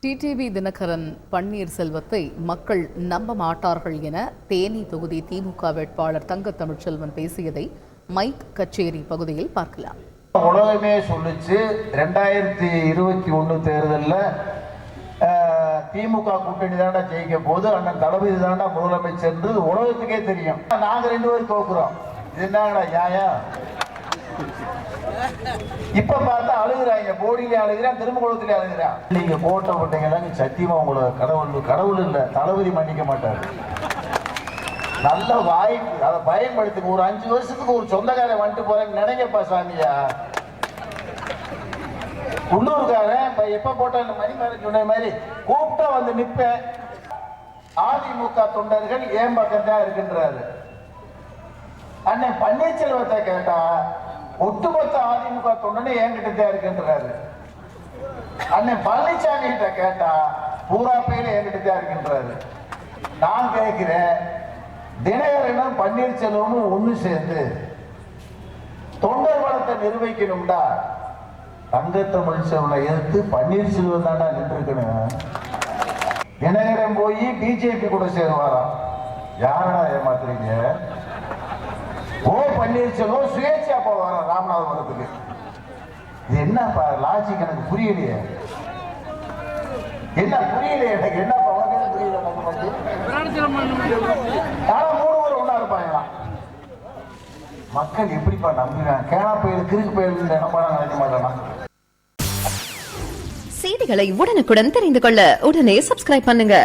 TTV Dinakaran பன்னீர்செல்வத்தை மக்கள் நம்ப மாட்டார்கள் என தேனி தொகுதி திமுக வேட்பாளர் தங்க தமிழ்ச்செல்வன் பேசியதை மைக் கச்சேரி பகுதியில் பார்க்கலாம். உலகமே சொல்லிச்சு 2021 தேர்தலில் திமுக கூட்டணி தாண்டா ஜெயிக்க போது அண்ணன் தளபதி தாண்டா முதலமைச்சர் உலகத்துக்கே தெரியும். நாங்க 2 பேரும் தோக்குறோம். இது என்னங்கடா நியாயம்? இப்ப பார்த்தா அழுகுறாங்க, போடியிலே அழுகிறான், திருமகுளத்திலே அழுகிறான். நீங்க போட்டீங்கன்னா சத்தியமா உங்களை கடவுள் இல்ல தளபதி மன்னிக்க மாட்டாரு. நல்ல வாய்ப்பு, அதை பயன்படுத்துங்க. ஒரு 5 வருஷத்துக்கு ஒரு சொந்தக்காரன் வந்துட்டு போறேன்னு நினைங்கப்பா சாமியா. உள்ளூர்காரன் எப்ப போட்ட மணிமேரன் சொன்ன மாதிரி கூப்பிட்டா வந்து நிப்பேன். அதிமுக தொண்டர்கள் ஏன் பக்கம் தான் இருக்கின்றாரு. அண்ணன் பன்னீர்செல்வத்தை கேட்டா ஒட்டுமொத்த அதிமுக தொண்டனை என்கிட்ட தான் இருக்கின்றாரு. அண்ணன் பழனிசாமி கிட்ட கேட்டா பூரா பேர் என்கிட்ட தான் இருக்கின்றாரு. நான் கேட்கிறேன், தினகரனும் பன்னீர்செல்வமும் ஒண்ணு சேர்ந்து தொண்டர் வளத்தை நிர்வகிக்கணும்டா தங்க தமிழ்ச்செல்வனை எதிர்த்து பன்னீர்செல்வம் தாண்டா நின்று இருக்கணும். தினகரன் போய் பிஜேபி கூட சேருவாராம். யாரா ஏமாத்துறீங்க? பன்னீர்செல்வம் சுயேட்சா போவாரா ராமநாதபுரத்துக்கு? இது என்னப்பா லாஜிக்? எனக்கு புரியலையே. என்ன புரியலையே எனக்கு? என்ன புரியல. ஒன்னா இருப்பாங்களாம். மக்கள் எப்படிப்பா நம்புறாங்க? கேனா பயிர் கிறுக்கு பயிர் நினைக்க மாட்டானா? செய்திகளை உடனுக்குடன் தெரிந்து கொள்ள உடனே சப்ஸ்கிரைப் பண்ணுங்க.